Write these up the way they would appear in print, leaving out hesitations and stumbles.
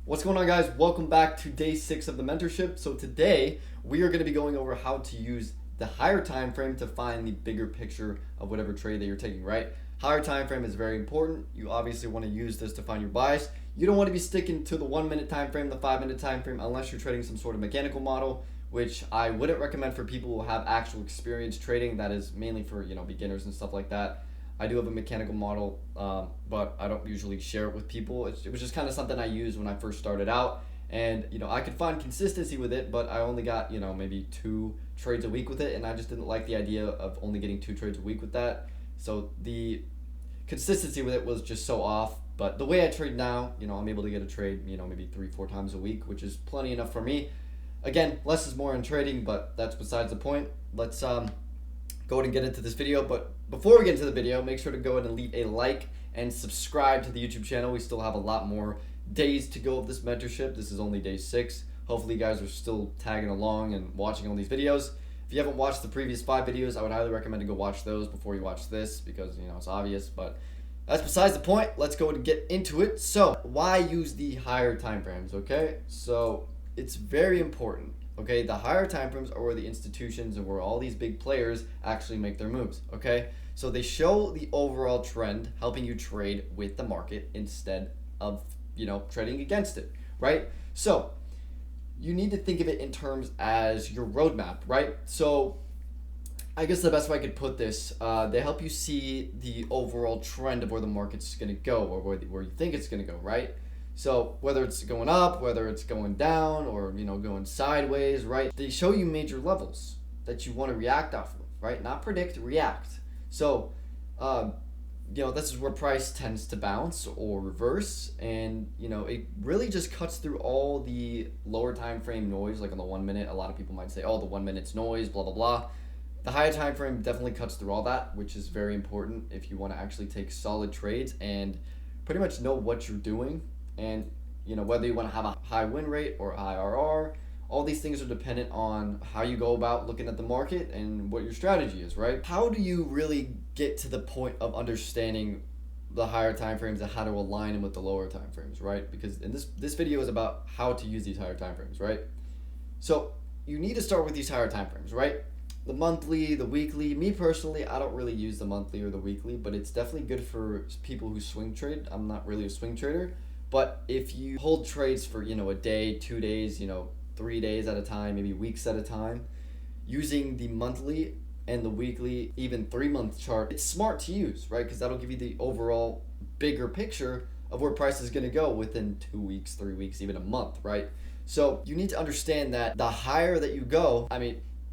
What's going on, guys? Welcome back to day 6 of the mentorship. So today we are going to be going over how to use the higher time frame to find the bigger picture of whatever trade that you're taking, right? Higher time frame is very important. You obviously want to use this to find your buys. You don't want to be sticking to the 1 minute time frame, the 5 minute time frame, unless you're trading some sort of mechanical model, which I wouldn't recommend for people who have actual experience trading. That is mainly for beginners and stuff like that. I do have a mechanical model, but I don't usually share it with people. It was just kind of something I used when I first started out, and I could find consistency with it, but I only got maybe 2 trades a week with it, and I just didn't like the idea of only getting 2 trades a week with that. So the consistency with it was just so off. But the way I trade now, I'm able to get a trade, maybe 3-4 times a week, which is plenty enough for me. Again, less is more in trading, but that's besides the point. Let's go ahead and get into this video. But before we get into the video, make sure to go ahead and leave a like and subscribe to the YouTube channel. We still have a lot more days to go of this mentorship. This is only day 6. Hopefully you guys are still tagging along and watching all these videos. If you haven't watched the previous 5 videos, I would highly recommend to go watch those before you watch this, because it's obvious, but that's besides the point. Let's go ahead and get into it. So why use the higher time frames? Okay, so it's very important. Okay, the higher time frames are where the institutions and where all these big players actually make their moves. Okay, so they show the overall trend, helping you trade with the market instead of trading against it, right? So you need to think of it in terms as your roadmap, right? So I guess the best way I could put this, they help you see the overall trend of where the market's going to go, or where you think it's going to go, right? So whether it's going up, whether it's going down, or going sideways, right? They show you major levels that you want to react off of, right? Not predict, react. So this is where price tends to bounce or reverse, and it really just cuts through all the lower time frame noise. Like on the 1 minute, a lot of people might say, oh, the 1 minute's noise, blah blah blah. The higher time frame definitely cuts through all that, which is very important if you want to actually take solid trades and pretty much know what you're doing. And whether you want to have a high win rate or IRR, all these things are dependent on how you go about looking at the market and what your strategy is, right? How do you really get to the point of understanding the higher time frames and how to align them with the lower time frames, right? Because in this video is about how to use these higher time frames, right? So you need to start with these higher time frames, right? The monthly, the weekly. Me personally, I don't really use the monthly or the weekly, but it's definitely good for people who swing trade. I'm not really a swing trader. But if you hold trades for, a day, 2 days, 3 days at a time, maybe weeks at a time, using the monthly and the weekly, even 3-month chart, it's smart to use, right? Because that'll give you the overall bigger picture of where price is going to go within 2 weeks, 3 weeks, even a month, right? So you need to understand that the higher that you go,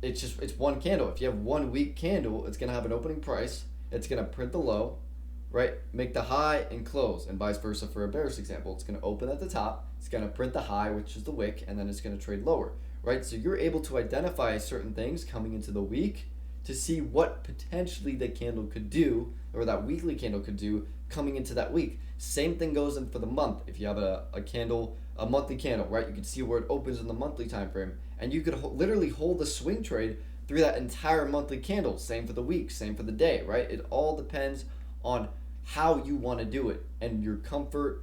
it's one candle. If you have 1 week candle, it's going to have an opening price. It's going to print the low, right? Make the high and close, and vice versa for a bearish example. It's going to open at the top, it's going to print the high, which is the wick, and then it's going to trade lower, right? So you're able to identify certain things coming into the week to see what potentially the candle could do, or that weekly candle could do coming into that week. Same thing goes in for the month. If you have a monthly candle, right? You can see where it opens in the monthly time frame, and you could literally hold the swing trade through that entire monthly candle. Same for the week, same for the day, right? It all depends on how you want to do it and your comfort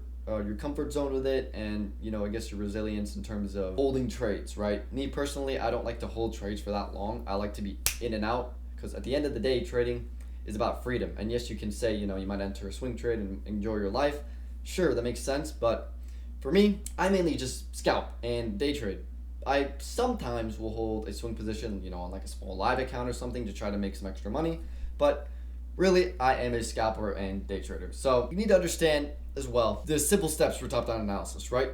zone with it, and I guess your resilience in terms of holding trades, right? Me personally, I don't like to hold trades for that long. I like to be in and out, because at the end of the day, trading is about freedom. And yes, you can say you might enter a swing trade and enjoy your life. Sure, that makes sense, but for me, I mainly just scalp and day trade. I sometimes will hold a swing position on like a small live account or something to try to make some extra money, but really, I am a scalper and day trader. So you need to understand as well the simple steps for top-down analysis, right?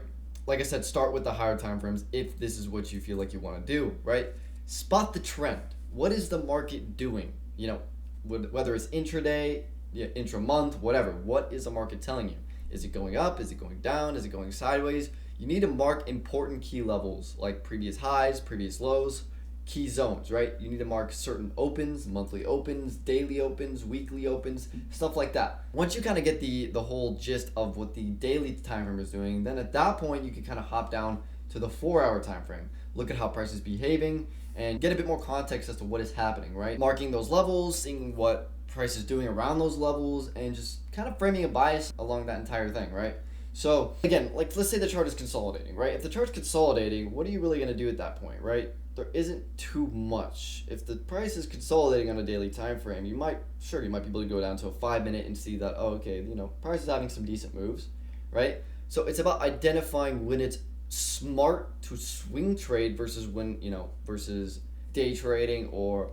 Like I said, start with the higher time frames if this is what you feel like you want to do, right? Spot the trend. What is the market doing? Whether it's intraday, intra-month, whatever. What is the market telling you? Is it going up? Is it going down? Is it going sideways? You need to mark important key levels like previous highs, previous lows, key zones, right? You need to mark certain opens, monthly opens, daily opens, weekly opens, stuff like that. Once you kind of get the whole gist of what the daily time frame is doing, then at that point you can kind of hop down to the 4-hour time frame. Look at how price is behaving and get a bit more context as to what is happening, right? Marking those levels, seeing what price is doing around those levels, and just kind of framing a bias along that entire thing, right? So again, like let's say the chart is consolidating, right? If the chart's consolidating, what are you really going to do at that point, right? There isn't too much. If the price is consolidating on a daily time frame, you might be able to go down to a 5 minute and see that, oh, okay, price is having some decent moves, right? So it's about identifying when it's smart to swing trade versus when, versus day trading or,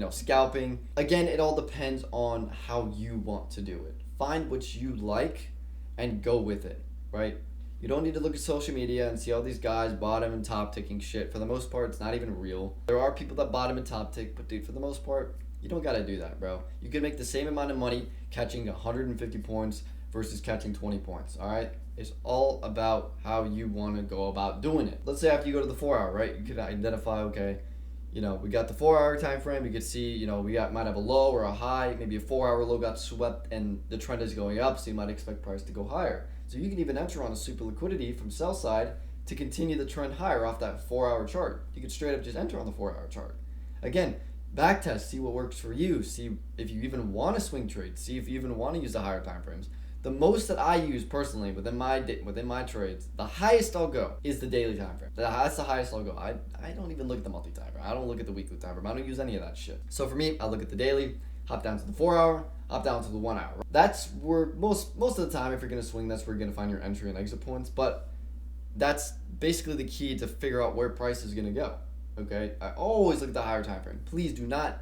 scalping. Again, it all depends on how you want to do it. Find what you like and go with it, right? You don't need to look at social media and see all these guys bottom and top ticking shit. For the most part, it's not even real. There are people that bottom and top tick, but dude, for the most part, you don't gotta do that, bro. You can make the same amount of money catching 150 points versus catching 20 points, all right? It's all about how you want to go about doing it. Let's say after you go to the 4 hour, right? You can identify, okay, we got the 4 hour time frame. You can see, might have a low or a high. Maybe a 4 hour low got swept and the trend is going up, so you might expect price to go higher. So you can even enter on a super liquidity from sell side to continue the trend higher off that 4 hour chart. You could straight up just enter on the 4 hour chart. Again, back test, see what works for you. See if you even want to swing trade. See if you even want to use the higher time frames. The most that I use personally within my trades, the highest I'll go is the daily time frame. That's the highest I'll go. I don't even look at the monthly time frame. I don't look at the weekly time frame. I don't use any of that shit. So for me, I look at the daily, hop down to the 4 hour, hop down to the 1 hour. That's where most of the time, if you're gonna swing, that's where you're gonna find your entry and exit points. But that's basically the key to figure out where price is gonna go. Okay, I always look at the higher time frame. Please do not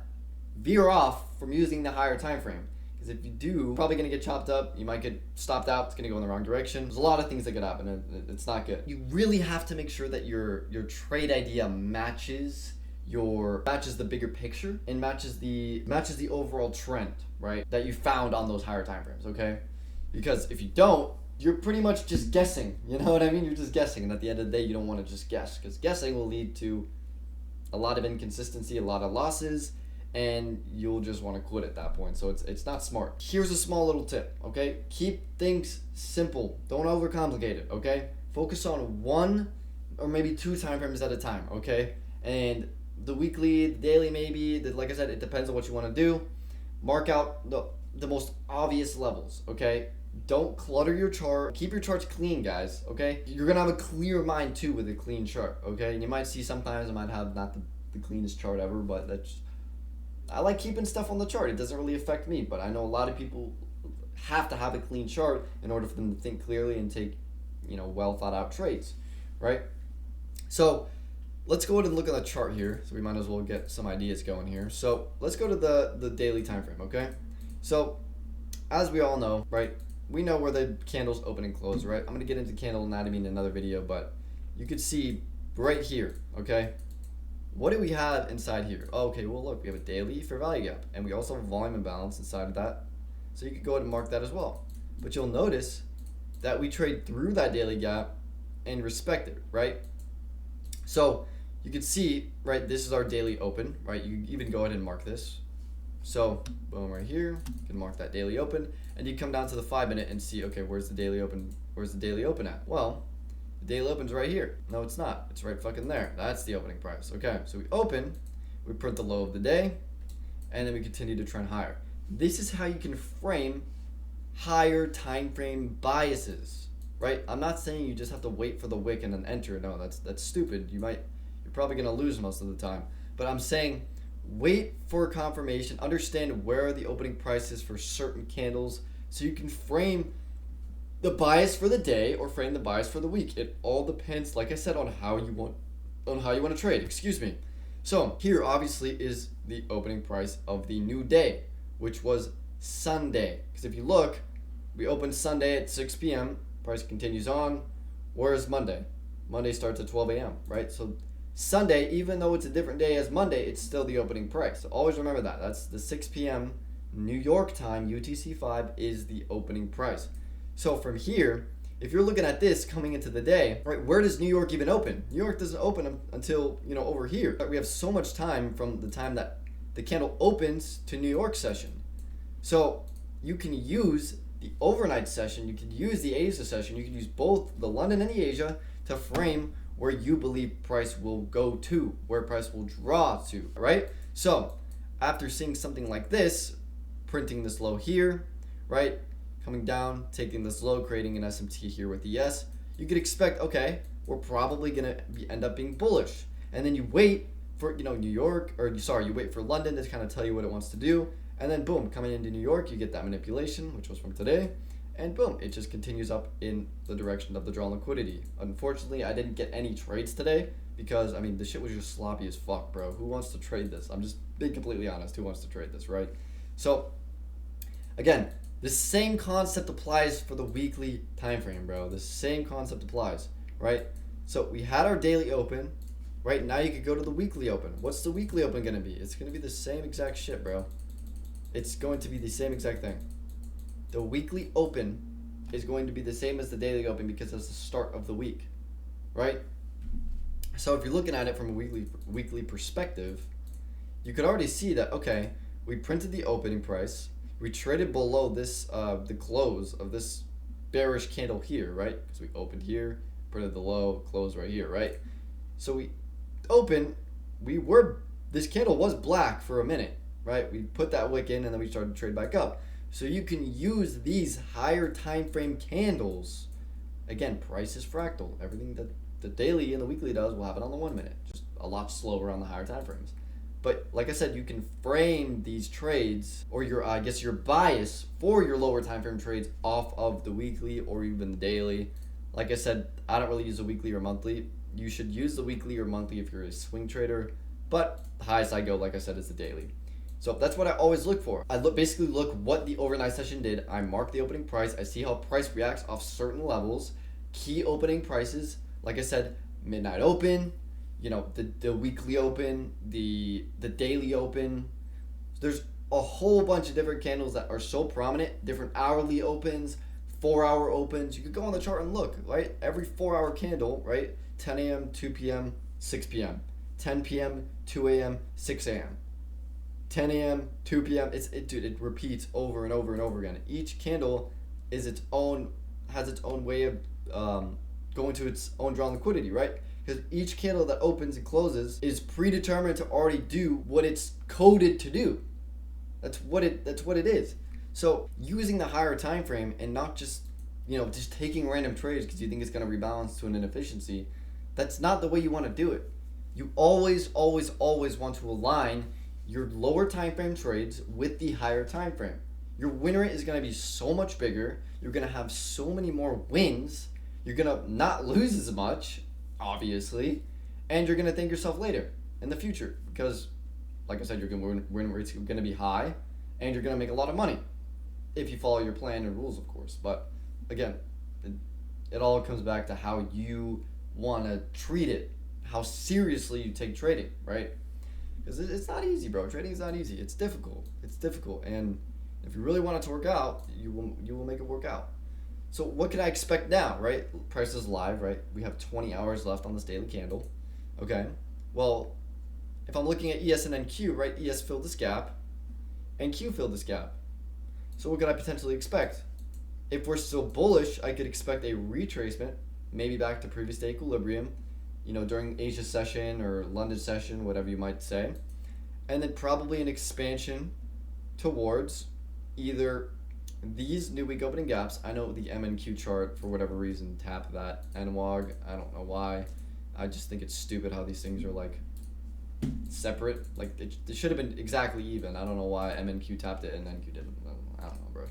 veer off from using the higher time frame. Because if you do, you're probably going to get chopped up. You might get stopped out. It's going to go in the wrong direction. There's a lot of things that could happen, and it's not good. You really have to make sure that your trade idea matches the bigger picture and matches the overall trend, right? That you found on those higher time frames, okay? Because if you don't, you're pretty much just guessing. You know what I mean? You're just guessing, and at the end of the day, you don't want to just guess, because guessing will lead to a lot of inconsistency, a lot of losses, and you'll just want to quit at that point. So it's not smart. Here's a small little tip, okay? Keep things simple. Don't overcomplicate it, okay? Focus on 1 or maybe 2 time frames at a time, okay? And the weekly, the daily maybe, like I said, it depends on what you want to do. Mark out the most obvious levels, okay? Don't clutter your chart. Keep your charts clean, guys, okay? You're going to have a clear mind too with a clean chart, okay? And you might see sometimes I might have not the cleanest chart ever, but I like keeping stuff on the chart. It doesn't really affect me, but I know a lot of people have to have a clean chart in order for them to think clearly and take, well thought out trades, right? So let's go ahead and look at the chart here. So we might as well get some ideas going here. So let's go to the daily time frame, okay? So as we all know, right, we know where the candles open and close, right? I'm going to get into candle anatomy in another video, but you could see right here, okay? What do we have inside here? Oh, okay, well look, we have a daily fair value gap, and we also have a volume imbalance inside of that. So you could go ahead and mark that as well. But you'll notice that we trade through that daily gap and respect it, right? So you can see, right, this is our daily open, right? You even go ahead and mark this. So boom, right here, you can mark that daily open, and you come down to the 5 minute and see, okay, where's the daily open at? Well, the daily open's right here. No, it's not. It's right fucking there. That's the opening price. Okay, so we open, we print the low of the day, and then we continue to trend higher. This is how you can frame higher time frame biases, right? I'm not saying you just have to wait for the wick and then enter. No, that's stupid. You're probably gonna lose most of the time. But I'm saying wait for confirmation. Understand where the opening price is for certain candles, so you can frame the bias for the day or frame the bias for the week. It all depends, like I said, on how you want to trade. Excuse me. So here obviously is the opening price of the new day, which was Sunday. Because if you look, we opened Sunday at 6 p.m. Price continues on. Whereas Monday? Monday starts at 12 a.m., right? So Sunday, even though it's a different day as Monday, it's still the opening price. So always remember that. That's the 6 p.m. New York time, UTC-5 is the opening price. So from here, if you're looking at this coming into the day, right, where does New York even open? New York doesn't open until, over here. We have so much time from the time that the candle opens to New York session. So you can use the overnight session, you can use the Asia session, you can use both the London and the Asia to frame where you believe price will go to, where price will draw to, right? So after seeing something like this, printing this low here, right, coming down, taking this low, creating an SMT here with ES, you could expect, okay, we're probably going to end up being bullish. And then you wait for, New York, you wait for London to kind of tell you what it wants to do. And then boom, coming into New York, you get that manipulation, which was from today. And boom, it just continues up in the direction of the drawn liquidity. Unfortunately, I didn't get any trades today because, the shit was just sloppy as fuck, bro. Who wants to trade this? I'm just being completely honest. Who wants to trade this, right? So, again, the same concept applies for the weekly time frame, bro. The same concept applies, right? So we had our daily open, right? Now you could go to the weekly open. What's the weekly open going to be? It's going to be the same exact shit, bro. It's going to be the same exact thing. The weekly open is going to be the same as the daily open because it's the start of the week, right? So if you're looking at it from a weekly perspective, you could already see that, okay, we printed the opening price. We traded below this, the close of this bearish candle here, right? Because we opened here, printed the low, closed right here, right? So we opened, this candle was black for a minute, right? We put that wick in and then we started to trade back up. So you can use these higher time frame candles. Again, price is fractal. Everything that the daily and the weekly does will happen on the 1 minute. Just a lot slower on the higher time frames. But like I said, you can frame these trades or your bias for your lower time frame trades off of the weekly or even the daily. Like I said, I don't really use the weekly or monthly. You should use the weekly or monthly if you're a swing trader. But the highest I go, like I said, is the daily. So that's what I always look for. I basically look what the overnight session did. I mark the opening price. I see how price reacts off certain levels. Key opening prices, like I said, midnight open, the weekly open, the daily open. There's a whole bunch of different candles that are so prominent, different hourly opens, 4-hour opens. You could go on the chart and look, right? Every 4-hour candle, right? 10 a.m., 2 p.m., 6 p.m., 10 p.m., 2 a.m., 6 a.m. 10 a.m., 2 p.m. It repeats over and over and over again. Each candle has its own way of going to its own drawn liquidity, right? Because each candle that opens and closes is predetermined to already do what it's coded to do. That's what it is. So using the higher time frame and not just taking random trades because you think it's going to rebalance to an inefficiency, that's not the way you want to do it. You always want to align your lower time frame trades with the higher time frame. Your win rate is going to be so much bigger. You're going to have so many more wins. You're going to not lose as much, obviously, and you're going to thank yourself later in the future because, like I said, your win rate's going to be high, and you're going to make a lot of money if you follow your plan and rules, of course. But again, it all comes back to how you want to treat it, how seriously you take trading, right? Because it's not easy, bro. Trading is not easy. It's difficult. And if you really want it to work out, you will make it work out. So what can I expect now, right? Price is live, right? We have 20 hours left on this daily candle. Okay. Well, if I'm looking at ES and NQ, right? ES filled this gap, and Q filled this gap. So what could I potentially expect? If we're still bullish, I could expect a retracement, maybe back to previous day equilibrium, during Asia session or London session, whatever you might say. And then probably an expansion towards either these new week opening gaps. I know the MNQ chart, for whatever reason, tapped that. NWOG, I don't know why. I just think it's stupid how these things are separate. It should have been exactly even. I don't know why MNQ tapped it and NQ didn't. I don't know, bro.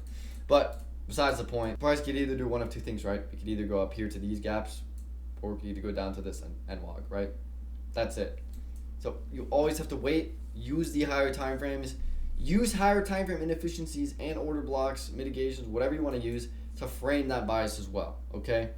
But besides the point, price could either do one of two things, right? It could either go up here to these gaps, or it could either go down to this NWOG, right? That's it. So you always have to wait, use the higher time frames, use higher time frame inefficiencies and order blocks, mitigations, whatever you want to use to frame that bias as well, okay?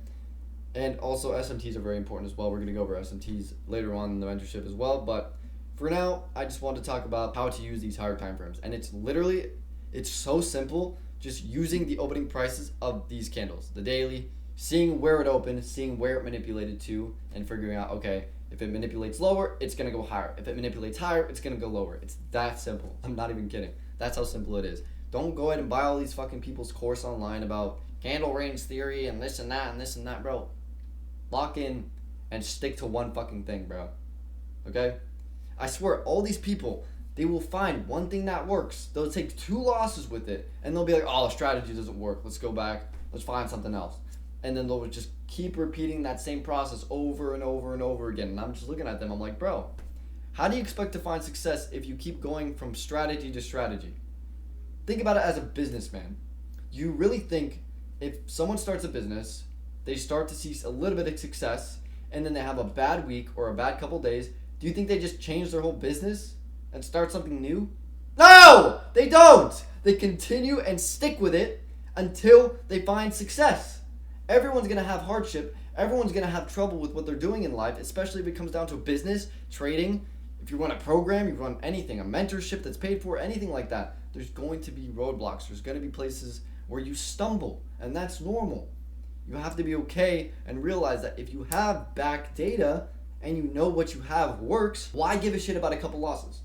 And also SMTs are very important as well. We're going to go over SMTs later on in the mentorship as well, but for now, I just want to talk about how to use these higher time frames. And it's so simple, just using the opening prices of these candles, the daily, seeing where it opened, seeing where it manipulated to, and figuring out, okay, if it manipulates lower, it's going to go higher. If it manipulates higher, it's going to go lower. It's that simple. I'm not even kidding. That's how simple it is. Don't go ahead and buy all these fucking people's course online about candle range theory and this and that, bro. Lock in and stick to one fucking thing, bro. Okay? I swear, all these people they will find one thing that works. They'll take 2 losses with it, and they'll be like, oh, the strategy doesn't work. Let's go back. Let's find something else. And then they'll just keep repeating that same process over and over and over again. And I'm just looking at them. I'm like, bro, how do you expect to find success if you keep going from strategy to strategy? Think about it as a businessman. You really think if someone starts a business, they start to see a little bit of success, and then they have a bad week or a bad couple days, do you think they just change their whole business and start something new? No, they don't. They continue and stick with it until they find success. Everyone's going to have hardship. Everyone's going to have trouble with what they're doing in life, especially if it comes down to business, trading. If you run a program, you run anything, a mentorship that's paid for, anything like that, there's going to be roadblocks. There's going to be places where you stumble, and that's normal. You have to be okay and realize that if you have back data and you know what you have works, why give a shit about a couple losses?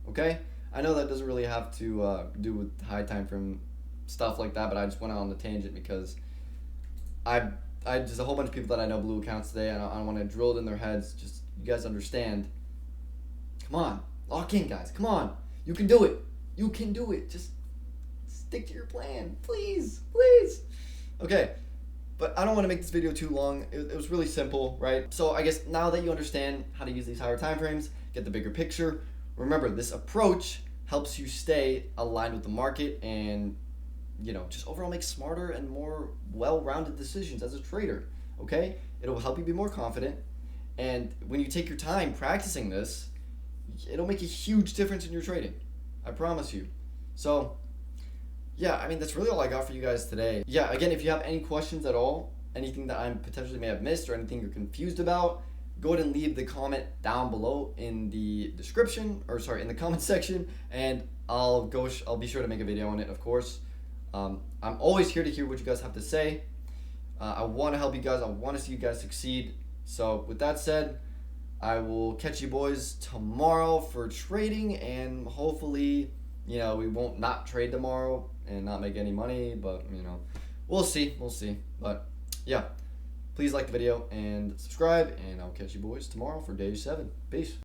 Okay? I know that doesn't really have to do with high time frame stuff like that, but I just went out on the tangent because I just a whole bunch of people that I know blew accounts today, and I want to drill it in their heads. Just you guys understand. Come on, lock in, guys. Come on, you can do it. You can do it. Just stick to your plan, please, please. Okay, but I don't want to make this video too long. It was really simple, right? So I guess now that you understand how to use these higher time frames, get the bigger picture. Remember, this approach helps you stay aligned with the market and just overall make smarter and more well-rounded decisions as a trader, okay? It'll help you be more confident, and when you take your time practicing this, it'll make a huge difference in your trading. I promise you. So, yeah, I mean, that's really all I got for you guys today. Yeah, again, if you have any questions at all, anything that I potentially may have missed or anything you're confused about, go ahead and leave the comment down below in the description, in the comment section, and I'll be sure to make a video on it, of course. I'm always here to hear what you guys have to say. I want to help you guys. I want to see you guys succeed. So with that said, I will catch you boys tomorrow for trading, and hopefully, we won't not trade tomorrow and not make any money, but we'll see. But yeah, please like the video and subscribe, and I'll catch you boys tomorrow for day 7. Peace.